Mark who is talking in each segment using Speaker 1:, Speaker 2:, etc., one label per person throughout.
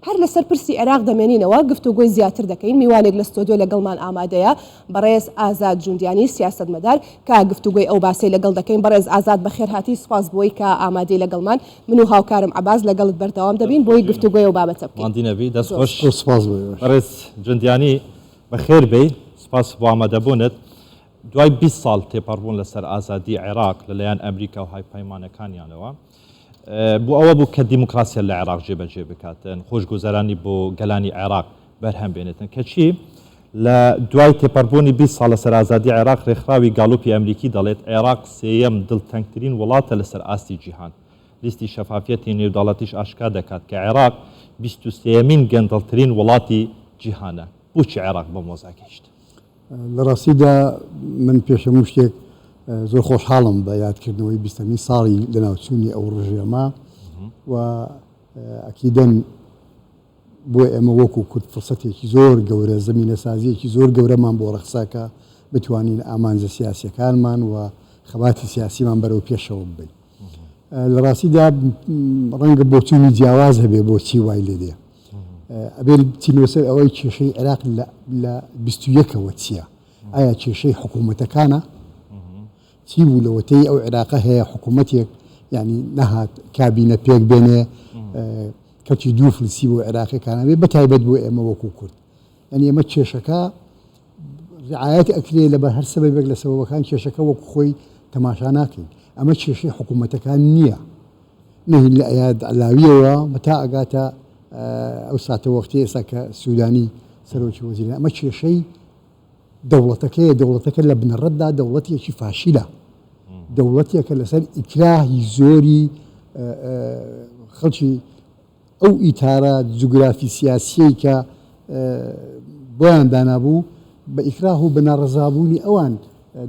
Speaker 1: هەر لەسەر پرسی عێراق دەمێنینەوە گفتوگۆی زیاتر دەکەین میوانێک لە ستۆدیۆ لەگەڵمان ئامادەیە بەڕێز ئازاد جوندیانی سیاسەتمەدار کە گفتوگۆی ئەو باسی لەگەڵ دەکەین بەڕێز ئازاد بەخێر هاتی سپاس بۆی کە ئامادەی لەگەڵمان من و هاوکارم عەباس لەگەڵت بەردەوام دەبین بۆی گفتوگۆی ئەو بابەتە بکەین.
Speaker 2: ماندینەبی دەست خۆش سپاس بەڕێز جوندیانی بەخێر بێ سپاس بۆ ئامادەبوونت. دوای 20 ساڵ تێپەڕبوون لەسەر ئازادی عێراق لەلایەن ئەمریکا و هایپەیمانەکانیانەوە بۆ ئەوە بوو کە دیموکراسیە لە عێراق جێبەجێ بکاتن خۆشگوزەرانی بۆ گەلانی عێراق بەرهەم بێنێتن کەچی لە دوای تێپەڕبوونی 20 ساڵ لەسەر ئازادی عێراق ڕێکخراوی گاڵۆپی ئەمریکی دەڵێت عێراق سێیەم دڵتەنگترین وڵاتە لەسەر ئاستی جیهان. لیستی شەفافیەتی نێودەوڵەتیش ئاشکا دەکات کە عێراق 23یەمین گەندەڵترین وڵاتی جیهانە. بۆچی عێراق بە مۆزا گەیشت؟
Speaker 3: لە ڕاستیدا من پێشەموو شتێک زۆر خۆشحاڵم بە یادکردنەوەی 20مین ساڵی لەناوچوونی ئەو ڕژێمە و ئەکیدەن بۆ ئێمە وەکو کورد فرسەتێکی زۆر گەورە زمینە سازیەکی زۆر گەورەمان بۆ ڕەخساکە بتوانین ئامانجە سیاسیەکانمان و خەباتی سیاسیمان بەرەو پێشەوە ببین. لە ڕاستیدا ڕەنگە بۆچوونی جیاواز هەبێ بۆچی وای لێ دێ ئەبێ چینوەسەر ئەوەی کێشەی عێراق لە 21ەوە چییە؟ ئایا کێشەی حکوومەتەکانە؟ چی بوو لەوەتەی ئەو عێراقە هەیە حکوومەتێک یعنی نەهات کابینە پێک بێنێ کەچی دوو فلسی بۆ عێراقیەکانە بێ بەتایبەت بۆ ئێمە وەکو کورد. یعنی ئێمە کێشەکە ڕعایەت ئەکرێ لەبەر هەر سەبەبێک لە سەبەبەکان کێشەکە وەکو خۆی تەماشا ناکەین. ئەمە کێشەی حکوومەتەکان نییە نەهین لە ئەیاد علاویەوە مەتا ئەگاتە ئەو ساتە وەختی ئێستا کە سوودانی سەرۆکی وەزیرە ئەمە کێشەی دەوڵەتەکەیە. دەوڵەتەکە لە بنەڕەتدا دەوڵەتێکی فاشیلە دەوڵەتێکە لەسەر ئیکراهی زۆری خەڵکی ئەو ئیتارە جوگرافی سیاسیەی کە بۆیان دانابوو بە ئیکراه و بەناڕەزابوونی ئەوان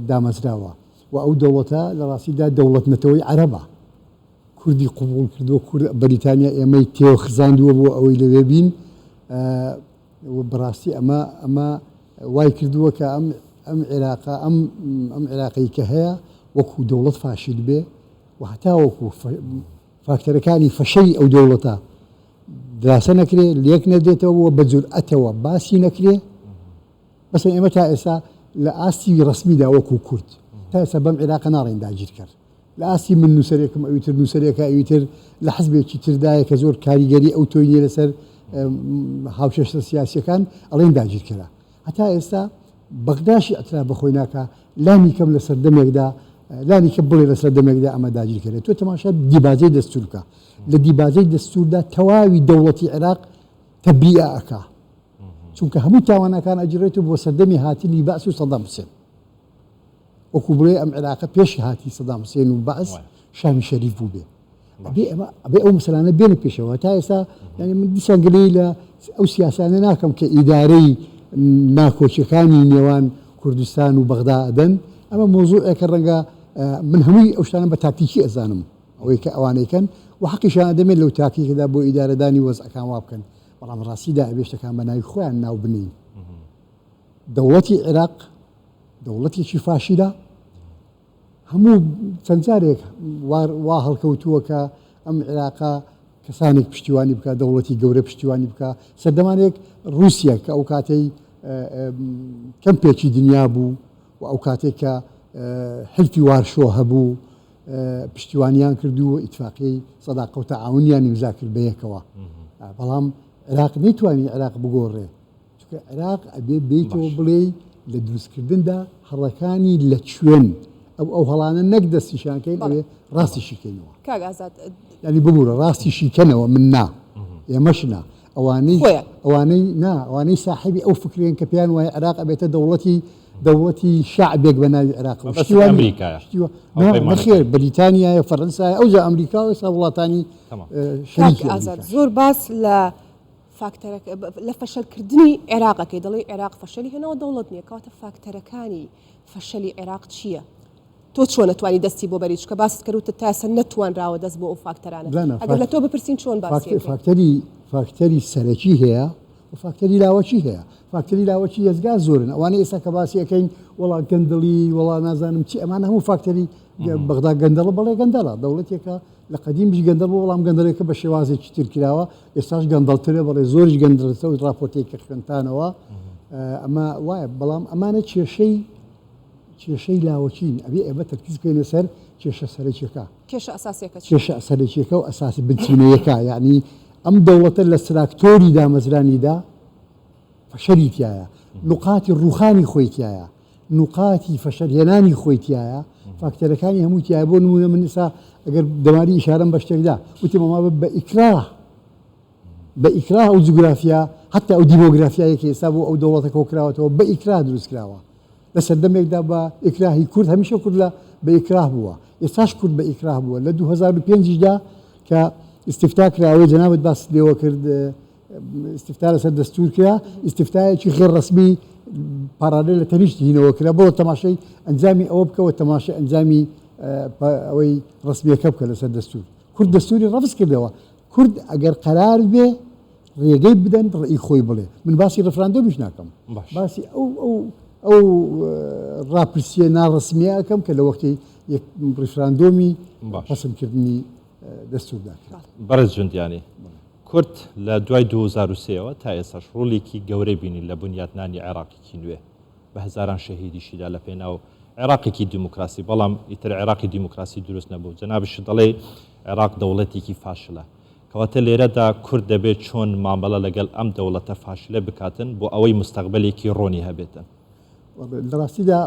Speaker 3: دامەزراوە و ئەو دەوڵەتە لە ڕاستیدا دەوڵەت نەتەوەی عەرەبە کوردی قبول کردووە کورد بەریتانیا ئێمەی تێوە خزاندووە بۆ ئەوەی لەوێ بین بەڕاستی ئەمە وای کردووە کە ئەم عێراقا ئەم عێراقی کە هەیە وەکو دەوڵەت فاشیل بێ و هەتا وەکو فاکتەرەکانی فەشەی ئەو دەوڵەتە دراسە نەکرێ لێک نەدێتەوە بە جورئەتەوە باسی نەکرێ. بەس ئێمە تا ئێستا لە ئاستی ڕسمیدا وەکو کورد تا ئێستا بەم عێراقە ناڕێن داگیر کرد. لە ئاستی من نووسەرێکم ئەویتر نووسەرێکە ئەویتر لە حزبێکی تردایە کە زۆر کاریگەری ئەو تۆینیە لەسەر هاوشێشتە سیاسیەکان ئەڵێن داگیر کرا. هەتا ئێستا بەغداشی ئەترا بەخۆی ناکە لانی کەم لە سەردەمێکدا لانی کە بڵێ لە سەردەمێکدا ئەمە داگیر کرێت. تۆ تەماشا دیباجەی دەستورکە لە دیباجەی دەستوردا تەواوی دەوڵەتی عێراق تەبریئە ئەکا چونکە هەموو تاوانەکان ئەجرێت و بۆ سەردەمی هاتنی بەعس و سەدام حوسێن وەکو بڵێ ئەم عێراقە پێشی هاتی سەدام حوسێن و بەعس شامی شەریف بوو بێ ئەبێ ئەو مەسەلانە بێنە پێشەوە. تا ئێستا ینی من دیسان گلەی لە ئەو سیاسانە ناکەم کە ئیدارەی ناکۆچیەکانی نێوان کوردستان و بەغدا ئەدەن. ئەمە مۆزوعێکە ڕەنگە من هەمووی ئەو شتانە بە تاکتیکی ئەزانم ئەوەی کە ئەوانەیەکەن و حەقیشان دەمێت لەو تاکتیکەدا بۆ ئیدارەدانی وەزعەکان وا بکەن. بەڵام ڕاستیدا ئەبێ شتەکان بە ناوی خۆیان ناو بنین. دەوڵەتی عێراق دەوڵەتێکی فاشیلە هەموو چەند جارێک وا هەڵکەوتووە کە ئەم عێراقا کەسانێک پشتیوانی بکە دەوڵەتی گەورە پشتیوانی بکە. سەردەمانێک رووسیا کە ئەو کاتەی کەمپێکی دنیا بوو و ئەو کاتێک کە حلفی وارشۆ هەبوو پشتیوانیان کردو و ئیتفاقی سەداقە و تەعاونیان ئیمزا کرد بەیەکەوە. بەڵام عێراق نەیتوانی عێراق بگۆڕێ چونکە عێراق ئەبێ بێتەوە بڵێ لە دروستکردندا هەڵەکانی لە کوێن ئەو هەڵانە نەک دەستیشانکەین ئەوێ ڕاستیشیکەینەوە.
Speaker 1: کاک ئازاد
Speaker 3: ینی ببوورە ڕاستیشیکەنەوە من نا ئێمەش نا ئەوانەی ساحبی ئەو فکرێن کە پێیان وایە عێراق ئەبێتە دەوڵەتی شعبێک بە ناوی عێراق بەخێر بریتانیایە فەڕەنسایە ئەوجا ئەمریکا و ئێستا وڵاتانی
Speaker 1: شەریکی ئازاد زۆر باس لە لە فەشەلکردنی عێراقەکەی دەڵێ عێراق فەشەلی هێنەوە دەوڵەت نییە کەواتە فاکتەرەکانی فەشەلی عێراق چییە؟ تۆ چۆن نەتوانی دەستی بۆ بەری چکە باست کردوتە تاسە نەتوانراوە دەست بۆ ئەو فاکتەرانە ئەگەر لە تۆ بپرسین چۆن باسی
Speaker 3: فاکتەری سەرەکی هەیە و فاکتەری لاوەچی هەیە. فاکتەری لاوەچی هێزگار زۆرن ئەوانەی ئێستا کە باسی ئەەکەین وڵا گەندەڵی وڵا نازانم چی ئەمان هەموو فاکتەری بەغدا گەندەڵە بەڵێ گەندەڵە دەوڵەتێکە لە قەدیمیش گەندەڵ بۆ بەڵام گەندەڵێکە بە شێوازێکی ترکراوە ئێستاش گەندەڵترێ بەڵێ زۆریش گەندەڵێتەوە راپۆرتێکە خوێنتانەوە ئەمە وایە بەڵام ئەمانە کێشەی لاوەچین ئەبێ ئێمە تەرکیز بکەینە سەر کێشە سەرەکیەکە
Speaker 1: کێشە ئەساسیەکە چییە؟
Speaker 3: کێشە سەرەکیەکە و ئەساسی بنچینەیەەکە یعنی ئەم دەوڵەتە لە تراکتۆری دامەزرانیدا فەشەری تایە نقاتی ڕوخانی خۆی تایە نقاتی فەشەرهێنانی خۆی تایە فاکتەرەکانی هەموو تایە بۆ نمونە من ئێستا ئەگەر دەماری ئیشارەم بە شتێکدا وتی مەما بە ئیکراه ئەو جوگرافیا حتا ئەو دیمۆگرافیایەکی ئێستا بۆ ئەو دەوڵەتە کۆکراوەتەوە بە ئیکراه دروست کراوە لە سەردەمێکدا بە ئیکراهی کورد هەمیشە کورد لە بە ئیکراه بووە ئێستاش کورد بە ئیکراه بووە لە 2005دا کە استفتا کراوەی جەنابەت باس لێوە کرد استفتا لەسەر دەستور کرا استفتایەکی غێر ڕەسمی پارالێل لە تەنیشت هینەوە کرا بۆ تەماشای ئەنجامی ئەوە بکەوە تەماشای ئەنجامی ئەوەی ڕسمیەکە بکە لەسەر دەستور کورد دەستوری ڕەفز کردەوە کورد ئەگەر قەرار بێ ڕێگەی بدەن ڕێی خۆی بڵێ من باسی ڕفراندۆمیش ناکەم باسی ئەو ڕاپرسیە ناڕسمیە ئەەکەم کە لە وەختی ڕفراندۆمی پەسەندکردنی دەستورداکە
Speaker 2: بەڕێز جوندیانی کورد لە دوای 2023ەوە تا ئێساش ڕۆڵێکی گەورەی بینی لە بنیاتنانی عێراقێکی نوێ بە هەزاران شەهیدیشیدا لە پێناو عێراقێکی دیموکراسی بەڵام ئیتر عێراقی دیموکراسی دروست نەبوو جەنابش دەڵێ عێراق دەوڵەتێکی فاشلە کەواتە لێرەدا کورد دەبێت چۆن مامەڵە لەگەڵ ئەم دەوڵەتە فاشلە بکاتن بۆ ئەوەی مستەقبلێکی ڕۆنی هەبێتن
Speaker 3: لە ڕاستیدا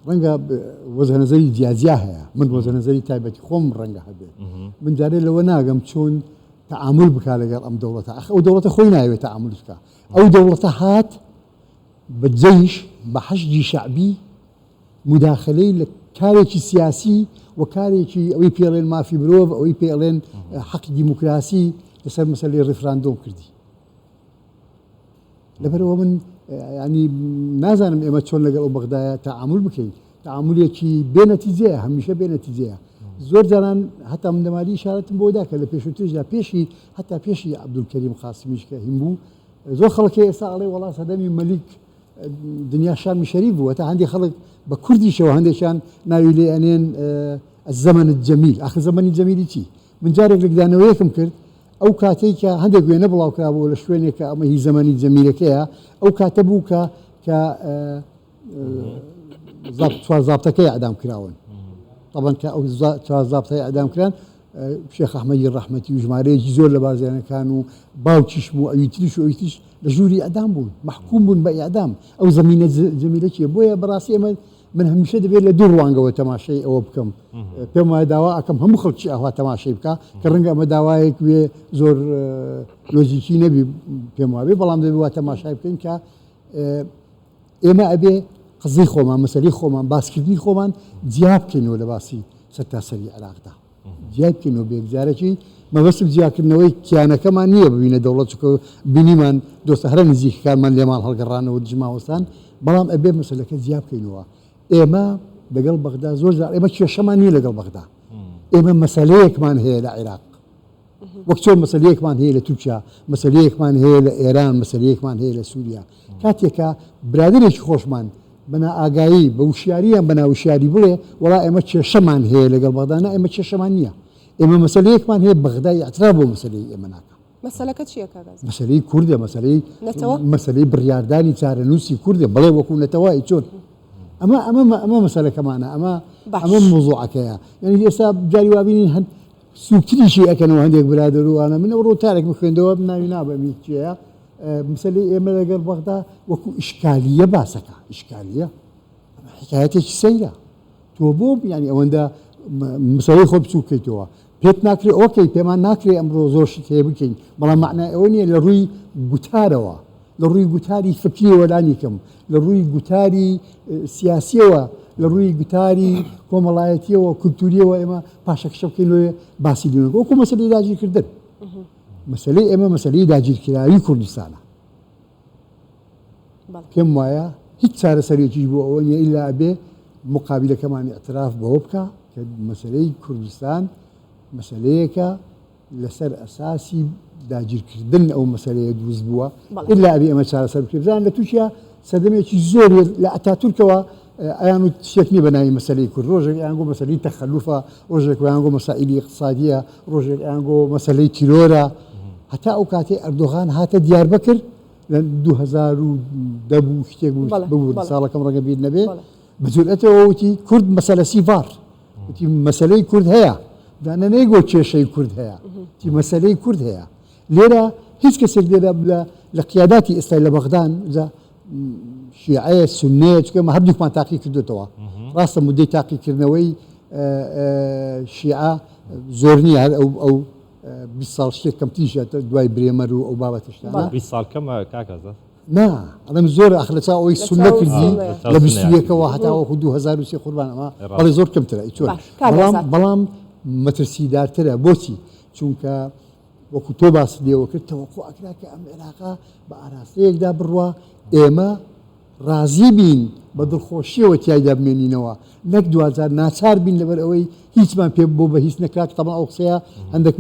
Speaker 3: ڕەنگە وەزەنەزەری جیازیا هەیە من وەزەنەزەری تایبەتی خۆم ڕەنگە هەبێت من جارێ لەوە ناگەم چۆن تعامل بکا لەگەڵ ئەم دەوڵەتە ئەو دەوڵەتە خۆی ناوێت تعامل بکە ئەو دەوڵەتە هات بە جەیش بە حەشدی شعبی مداخلەی لە کارێکی سیاسی و کارێکی ئەوەی پێڵێن مافی مرۆڤ ئەوەی پێڵێن حەقی دیموکراسی لەسەر مەسەلەی ڕفراندۆم کردی لەبەرەوە من ینی نازانم ئێمە چۆن لەگەڵ ئەو بەغدایە تعامل بکەین تعاملێکی بێنەتیجەیە هەمیشە بێنەتیجەیە زۆر جاران هەتا مندەماری شارەتم بۆدا کە لە پێشووتریشدا پێشی هەتا پێشی عەبدولکەریم قاسمیش کە هیم بوو زۆر خەڵکی ئێستا ئەڵێ وەڵا سەدەمی مەلیک دنیا شامی شەریف بووە تا هەندێک خەڵک بە کوردیشەوە هەندێکیان ناوی لێ ئەنێن الزەمن الجەمیل ئاخر زەمەنی جەمیلی چی من جارێک لە گدانەوەیەکم کرد ئەو کاتێک کە هەندێک وێنە بڵاو کرابوو لە شوێنێکە ئەمە هی زەمەنی جەمیلەکەیە ئەو کاتە بوو کە زابتەکەی ئەعدام کراون طبعا کە ئەو زابتەی ئەعدام کران شێخ ئەحمەدی ڕەحمەتی و ژمارەیەکی زۆر لە بازرگانەکان و باوکیش بوو ئەوی تریش و ئەوی تریش لە ژووری ئەعدام بوون محکوم بوون بە ئیعدام ئەو زەمینە جەمیلەکیە بۆیە بەڕاستی ئێمە من هەمیشە دەبێت لە دوو ڕوانگەوە تەماشای ئەوە بکەم پێم وایە داوا ئەەکەم هەموو خەڵکی ئاوا تەماشای بکە کە ڕەنگە ئەمە داوایەک وێ زۆر لۆجیکی نەبی پێم وابێ بەڵام دەبێت وا تەماشای بکەین کە ئێمە ئەبێ قزەی خۆمان مەسەلەی خۆمان باسکردنی خۆمان جیا بکەینەوە لە باسی سەرتاسەری عێراقدا جیا بکەینەوە بێگزارێکی مەبەستم جیاکردنەوەی کیانەکەمان نییە ببینە دەوڵەت چکە بینیمان دۆستە هەرە نزیکەکانمان لێمان هەڵگەڕانەوە دژماوەستان بەڵام ئەبێ مەسەلەکە جیا بکەینەوە ئێمە لەگەڵ بەغدا زۆر جار ئێمە کێشەمان نییە لەگەڵ بەغدا ئێمە مەسەلەیەکمان هەیە لە عێراق وەک چۆن مەسەلەیەکمان هەیە لە تورکیا مەسەلەیەکمان هەیە لە ئێران مەسەلەیەکمان هەیە لە سووریا کاتێکە برادێکی خۆشمان بەنا ئاگایی بە وشیاریان بەنا وشیاری بڵێ وڵا ئێمە کێشەمان هەیە لەگەڵ بەغدانا ئێمە کێشەمان نییە ئێمە مەسەلەیەکمان هەیە بەغدای ئەترا بۆ مەسەلەی ئێمە ناکە
Speaker 1: مەسەلەکە چییە کاگاز
Speaker 3: مەسەلەی کوردە مەسەلەی بڕیاردانی چارەنووسی کوردە بەڵێ وەکو نەتەوای چۆن ئەمە مەسەلەکەمانە ئەمە مۆزوعەکەیە یعنی ئێستا جاری وابینین هەند سوکتریشی ئەکەنەوە هەندێک برادەر وانە من ئەوڕۆ تارێک بخوێندەوە ناوی نابەمی چیە مەسەلەی ئێمە لەگەڵ بەغدا وەکو ئیشکالیە باسەکە ئیشکالیە حکایەتێکی سەیرە تۆ بۆ ینی ئەوەندە مەسەلەی خۆ بچوو بکەیتەوە پێت ناکرێت ئۆکەی پێمان ناکرێت ئەمڕۆ زۆر شت هەیە بکەین بەڵام معنای ئەوە نییە لە ڕووی گوتارەوە لە ڕووی گوتاری فکری وەلانی کەم لە ڕووی گوتاری سیاسیەوە لە ڕووی گوتاری کۆمەڵایەتیەوە کولتوریەوە ئێمە پاشەکشە بکەین لێ باسی دێنێ وەکو مەسەلەی داگیرکردن مەسەلەی ئێمە مەسەلەی داگیرکراوی کوردستانە پێم وایە هیچ چارەسەرێکی بۆ ئەوە نیە ئیلا ئەبێ مقابلەکەمان ئەتراف بەوە بکە کە مەسەلەی کوردستان مەسەلەیەکە لەسەر ئەساسی داگیرکردن ئەو مەسەلەیە دروست بووە ئیلا ئەبێ ئەمە چارەسەر بکرێت بزان لە تووشیا سەردەمێکی زۆر لە ئەتاتورکەوە ئەیان و شێکنی بەناوی مەسلەی کورد ڕۆژێک ئەیانگۆ مەسلەی تەخەلوفە ڕۆژێک ئەیانگۆ مەسائیلی اقتصادیە ڕۆژێک ئەیانگۆ مەسلەی تیرۆرە هەتا ئەو کاتێ ئەردۆغان هاتە دیاربەکر لە 2010 بوو شتێک بوو ساڵەکەم ڕەنگە بیر نەبێ بەجورئەتەوە وتی کورد مەسەلە سیڤار وتی مەسلەی کورد هەیە دانە نەیگۆ کێشەی کورد هەیە تی مەسلەی کورد هەیە لێرە هیچ کەسێک لێرە لە قیاداتی ئێستا لە بەغدان شیعەیە سونەیە چکە هەردووکمان تاقی کردوێتەوە ڕاستە مودەی تاقیکردنەوەی شیعە زۆر نییە هەر ئەو 20 ساڵ شتێک کەمتیشە دوای برێمەر و ئەو بابەتشتانە
Speaker 2: 20 ساڵ کەمە کاکەزە
Speaker 3: نا ئەڵەم زۆر ئەخ لە چاو ئەوەی سونە کردی لە 21ەوە هەتاوەکو 2023 قوربان ئەمە بەڵێ زۆر کەمترە چۆن بەڵام مەترسیدارترە بۆچی چونکە وەکو تۆ باس لێەوە کرد تەوەقع ئەکراکە ئەم عێراقا بە ئاراستەیەکدا بڕوە ئێمە ڕازی بین بە دڵخۆشیەوە تایدا بمێنینەوە نەک دوزار ناچار بین لەبەر ئەوەی هیچمان پێ بۆ بە هیچ نەکات تەما ئەو قسەیە هەندێک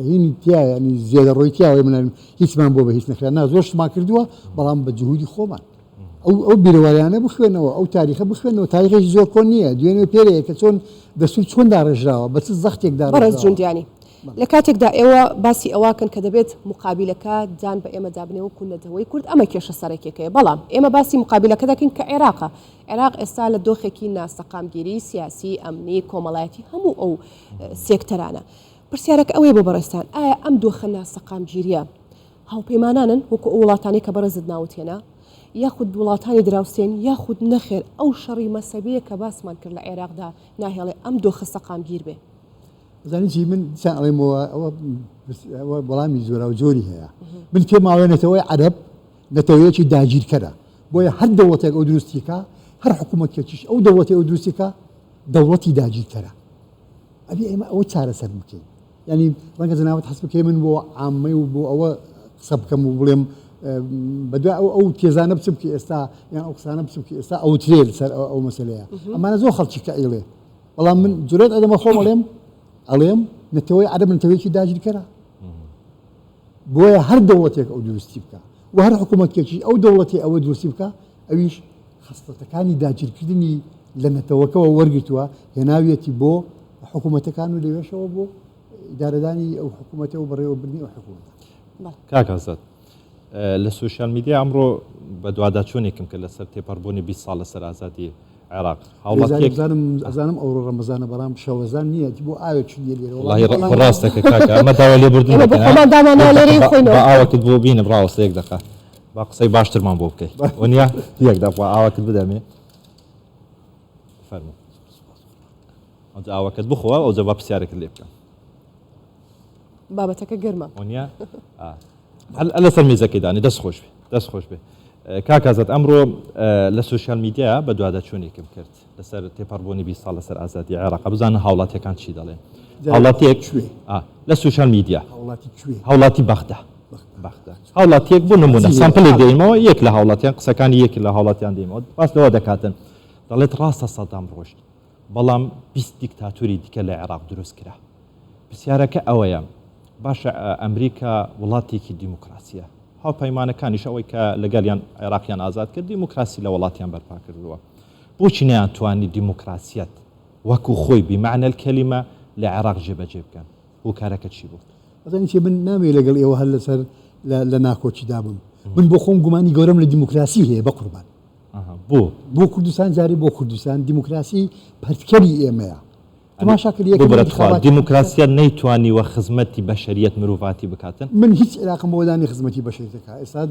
Speaker 3: هینی تایە ینی زیێدە ڕۆی تیاوەی منە هیچمان بۆ بە هیچ نەکرا نا زۆر شتمان کردووە بەڵام بە جوهودی خۆمان ئەو بیرەوەریانە بخوێنەوە ئەو تاریخە بخوێنەوە تاریخێکی زۆر کۆن نییە دوێنێ پێرەیە کە چۆن دەسوور چۆن داڕێژراوە بە چ زەختێکدا
Speaker 1: بەڕێز جوندیانی لە کاتێکدا ئێوە باسی ئەواکەن کە دەبێت مقابلەکە جان بە ئێمە دابنەوە کوونەتەوەی کورد ئەمە کێشە سەرەکێکەیە بەڵام ئێمە باسی مقابلەکە دەکەین کە عێراقە عێراق ئێستا لە دۆخێکی ناسەقامگیری سیاسی ئەمنی کۆمەڵایەتی هەموو ئەو سێکتەرانە پرسیارەکە ئەوەیە بۆ بەڕێستان ئایا ئەم دۆخە ناسەقامگیریە هاوپەیمانانن وەکو ئەو وڵاتانی کە بەڕێزت ناوتێنە یاخود وڵاتانی دراوسێن یاخود نەخێر ئەو شەڕی مەسەبەیە کە باسمان کرد لە عێراقدا ناهێڵێ ئەم دۆخە سەقامگیر بێ
Speaker 3: زانیی من ئەڵێمەوە ئەوە بەڵامی زۆرا و جۆری هەیە من پێم ماوەیە نەتەوەی عەرەب نەتەوەیەکی داگیرکەرە بۆیە هەر دەوڵەتێک ئەو دروستیکە هەر حکوومەتێکیش ئەو دەوڵەتی ئەو دروستیکە دەوڵەتی داگیرکەرە ئەبێ ئێمە ئەوە چارەسەر بکەین ینی ڕەنگە جەناوەت حەز بکەی من بۆ عامەی و بۆ ئەوە قسە بکەم و بڵێم بەدوای ئەو تێزانە بچم کە ئێستا یان ئەو قسانە بچم کە ئێستا ئەو ترێ سەر ئەو مەسەلەیە ئەمانە زۆر خەڵکی کە ئەیڵێ بەڵام من جورێت ئەدەمە خۆم ئەڵێم نەتەوەی عەرەب نەتەوەیەکی داگیرکەرە بۆیە هەر دەوڵەتێک ئەو دروستی بکە و هەر حکوومەتێکی ئەو دەوڵەتی ئەوە دروستی بکە ئەویش خەستەتەکانی داگیرکردنی لە نەتەوەکەوە وەرگتووە هێناویەتی بۆ حکوومەتەکان و لەوێشەوە بۆ ئیدارەدانی ئەو حکوومەتە و بەڕێوەبردنی ئەو حکوومەتە
Speaker 2: کاکەزت لە سوشیال میدیا ئەمڕۆ بە دوواداچوونێکم کە لەسەر تێپەڕبوونی 20 ساڵ لەسەر ئازادی عێراق
Speaker 3: ئەزانم ئەو ڕەمەزانە بەڵام شەوەزان نییە بۆ ئاوێ
Speaker 2: ڕاستەکە کاکە ئەمە داوا لێبوردن ئاوەکت بۆ بینە ڕاوەستە یەک دقا با قسەی باشترمان بۆ بکەیت وەنیا یەکدا ئاوەکت بدەمێ فەرموو ئاوەکەت بخۆوە ئەو جەواب پرسیارێکت لێ بکەم
Speaker 1: بابەتەکە گەرمە
Speaker 2: وەنیا لەسەر میزەکەی دانی دەست خۆش بێ دەست خۆش بێ کاکازت ئەمڕۆ لە سوشیال میدیا بە دوواداچوونێکم کرد لەسەر تێپەڕبوونی 20 ساڵ لەسەر ئازادی عێراق بزانە هاوڵاتیەکان چی دەڵێن هاوڵاتیەک لە سوشیال میدیا هاوڵاتی بەغدا هاوڵاتیەک بوو نمونە سامپڵێک دێمەوە یەک لە هاوڵاتیان قسەکانی یەک لە هاوڵاتیان دێمەوە باس لەوە دەکاتن دەڵێت ڕاستە سەدام ڕۆشت بەڵام 20 دیکتاتوری دیکە لە عێراق دروست کرا پرسیارەکە ئەوەیە باشە ئەمریکا وڵاتێکی دیموکراسیە هاوپەیمانەکانیش ئەوەی کە لەگەڵیان عێراقیان ئازاد کرد دیموکراسی لە وڵاتیان بەرپا کردووە بۆچی نەیانتوانی دیموکراسیەت وەکو خۆی بیمعنە الکەلیمە لە عێراق جێبەجێ بکەن هۆکارەکە چی بوو
Speaker 3: ئەزانیی من نامێ لەگەڵ ئێوە هەر لەسەر لە ناکۆچیدا بم من بۆ خۆم گومانی گەورەم لە دیموکراسی هەیە بە قوربان بۆ کوردستان جارێ بۆ کوردستان دیموکراسی پەرتکەری ئێمەیە
Speaker 2: دیموکراسیە نەیتوانیوە خزمەتی بەشەریەت مرۆڤاتی بکاتن
Speaker 3: من هیچ عێراقم بۆدانی خزمەتی بەشەریەتەکە ئێستا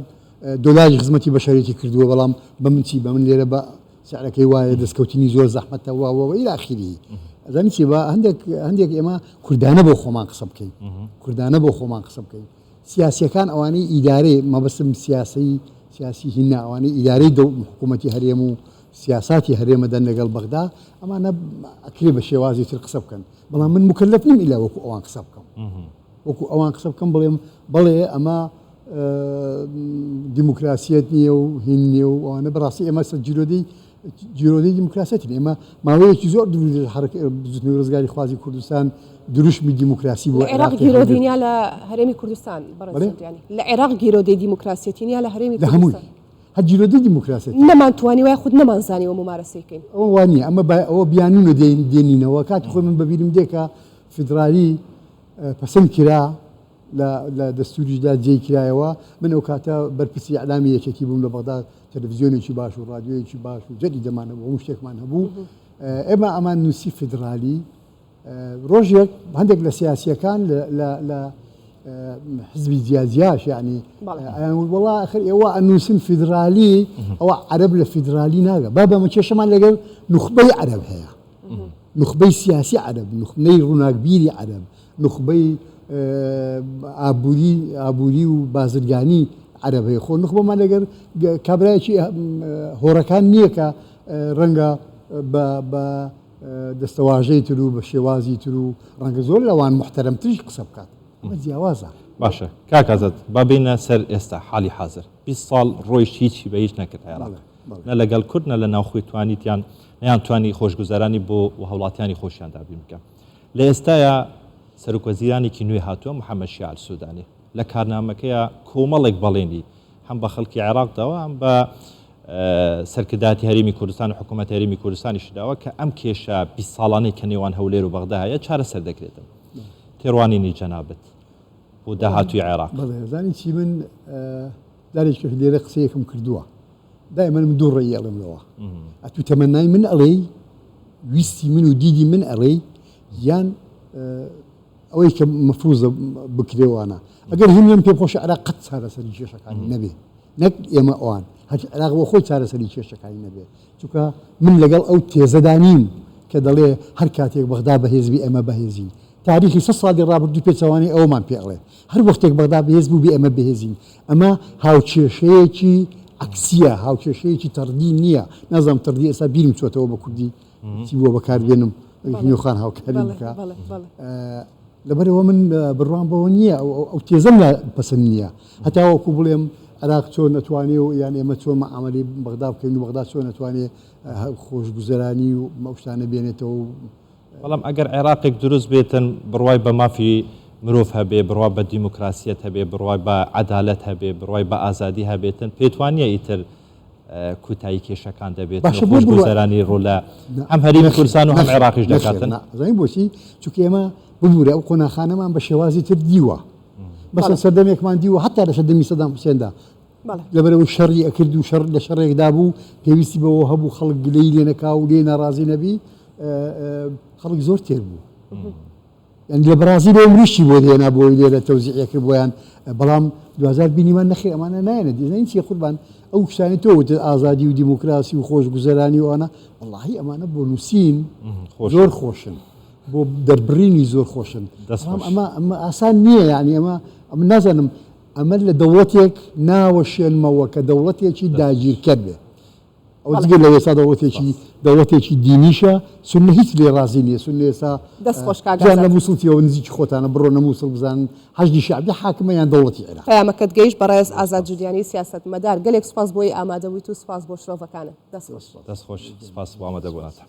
Speaker 3: دۆلاری خزمەتی بەشەریەتی کردووە بەڵام بە من چی بە من لێرە بە سعرەکەی وایە دەستکەوتنی زۆر زەحمەتە واوەوە ئیلاخیری ئەزانی چی بە هەندێک ئێمە کوردانە بۆ خۆمان قسە بکەین کوردانە بۆ خۆمان قسە بکەین سیاسیەکان ئەوانەی ئیدارەی مەبەستم سیاسی هیننا ئەوانەی ئیدارەی حکوومەتی هەرێم و سیاساتی هەرێمەدەن لەگەڵ بەغدا ئەمانە ئەکرێ بە شێوازی تر قسە بکەن بەڵام من مکلف نیم ئیلا وەکو ئەوان قسە بکەم وەکو ئەوان قسە بکەم بڵێم بەڵێ ئەمە دیموکراسیەت نییە و هین نییە و ئەوانە بەڕاستی ئێمە جیرۆدەی دیموکراسەتی ئێمە ماوەیەکی زۆر دوور ڕزگاری خوازی کوردستان دروشمی دیموکراسی بۆ
Speaker 1: عێراق گیرۆدینیا لە هەرێمی کوردستان بەڕێزیانی لە عێراق گیرۆدەی دیموکراسیەتی نیە لە هەرێمی کوردستان
Speaker 3: هەجیرۆدە دیموکراسی
Speaker 1: نەمانتوانی وای خود نەمانزانیەوە ممارەسەکەین
Speaker 3: ئەوە وانە ئەمە ئەوە بیانونە دێنینەوە کاتی خۆی من بەبیرم دێکە فدرالی پەسەند کرا لە دەستوریدا جێی کرایەوە من ئەو کاتە بەرپرسی ئەعلامی یەکێکی بووم لە بەغدا تەلەڤیزیۆنێکی باش و ڕادیۆیەکی باش و جەری دەمان هەبوو هەموو شتێکمان هەبوو ئێمە ئەمان نووسی فدرالی ڕۆژێک هەندێک لە سیاسیەکان لە حزبی جیاجیاش یعنی وڵا آخر ئێوە ئەنووسن فدرالی ئەوە عەرەب لە فدرالی ناگە با بەمە کێشەمان لەگەڵ نوخبەی عەرەب هەیە نوخبەی سیاسی عەرەب نوخبەی ڕووناکبیری عەرەب نوخبەی ئابووری و بازرگانی عەرەب هەیە خۆ نوخبەمان لەگەر کابرایەکی هۆڕەکان نییە کە ڕەنگە بە دەستەواژەی تر و بە شێوازی تر و ڕەنگە زۆر لەوان محتەرەمتریش قسە بکات ئەمە جیاوازە
Speaker 2: باشە کاکازت با بینە سەر ئێستا حالی حاضر 20 ساڵ ڕۆیش هیچی بە هیچ نەکرد عێراق نە لەگەڵ کورد نە لە ناوخۆی توانیتیان نەیانتوانی خۆشگوزەرانی بۆ وهەوڵاتیانی خۆشیان دابین بکەن لە ئێستاە سەرۆکوەزیرانێکی نوێ هاتووە محەممەد شیعل سوودانی لە کارنامەکەیە کۆمەڵێک بەڵێنی هەم بە خەڵکی عێراقداوە هەم بە سەرکرداتی هەرێمی کوردستان و حکوومەت هەرێمی کوردستانیش داوە کە ئەم کێشە 20 ساڵانەی کە نێوان هەولێر و بەغدا هەیە چارەسەر دەکرێتن تێڕوانینی جەنابەت بۆ داهاتووی عێراق
Speaker 3: زانی چی من دارێککە لێرە قسەیەکم کردووە دایما من دوو ڕێی ئەڵێمەوە ئەتوو تەمەنای من ئەڵێ ویستی من و دیدی من ئەڵێ یان ئەوەی کە مەفروزە بکرێوانە ئەگەر هەمیان پێ خۆش عێراق قەت چارەسەری کێشەکانی نەبێ نەک ئێمە ئەوان هەچ عێراق بۆ خۆی چارەسەری کێشەکانی نەبێ چونکە من لەگەڵ ئەو تێزەدانیم کە دەڵێ هەر کاتێک بەغدا بەهێزبی ئەمە بەهێزین تاریخی 100 ساڵی ڕابردوو پێچەوانی ئەومان پێڵێ هەر وەختێک بەغدا بەهێز بوو بێ ئەمە بەهێزین ئەمە هاوکێشەیەکی عکسیە هاوکێشەیەکی تەردی نییە نازانم تەردی ئێستا بیرم چۆتەوە بە کوردی چی بووە بەکاربێنم نوێخان هاوکاری بکە لەبەرەوە من بڕوان بەوە نییە ئەو تێزەم لە پەسەند نییە هەتا وەکو بڵێم عێراق چۆن نەتوانێ و یان ئێمە چۆن مەعامەلی بەغدا بکەین و بەغدا چۆن نەتوانێ خۆشگوزەرانی و مەشتانە بێنێتەوە
Speaker 2: بەڵام ئەگەر عێراقێک دروست بێتن بڕوای بە مافی مرۆڤ هەبێ بڕوا بە دیموکراسیەت هەبێ بڕوای بە عەدالەت هەبێ بڕوای بە ئازادی هەبێتن پێتوانیە ئیتر کوتایی کێشەکان دەبێت خۆشگوزەرانی ڕۆلە هەم هەرێمی کوردستان و هەم عێراقیش دەکاتن
Speaker 3: زانین بۆچی چونکە ئێمە ببوورە ئەو قۆناخانەمان بە شێوازی تر دیوە بەسەر سەردەمێکمان دیوە حتا لە سەردەمی سەدام حوسێندا لەبەرەوەی شەڕی ئەکرد و شەڕ لە شەڕێکدا بوو پێویستی بەوە هەبوو خەڵک گلەی لێ نەکا و لێ ناڕازی نەبی خەڵک زۆر تێر بوو یعنی لە بەرازیل مریشی بۆ دێنا بۆی لێرە تەوزیعە کرد بۆیان بەڵام 2000 بینیمان نەخێ ئەمانە نایەنە دیزانین چی قوربان ئەو شتانی تۆ ئازادی و دیموکراسی و خۆشگوزەرانی وانە وەڵاهی ئەمانە بۆ نووسین زۆر خۆشن بۆ دەربڕینی زۆر خۆشن ئەمە ئاسان نییە یعنی ئەمە نازانم ئەمە لە دەوڵەتێک ناوەشێنمەوە کە دەوڵەتێکی داگیرکرد بێ ئەو جگە لە ئێستا دەوڵەتێکی دینیشە سنە هیچ لێ ڕازی نییە سنە ئێستا
Speaker 1: دەستخۆشکان
Speaker 3: لە مووسڵتیەوە نزیکی خۆتانە بڕۆنە مووسڵ بزانن حەجدی شعبی حاکمە یان دەوڵەتی عێراق
Speaker 1: قیامەکەت گەیشت بەڕێز ئازاد جوودیانی سیاسەتمەدار گەلێک سوپاس بۆی ئامادەبوویت و سوپاس بۆ شرۆڤەکانت
Speaker 2: دەستخۆش سپاس بۆ ئامادەبوونەتە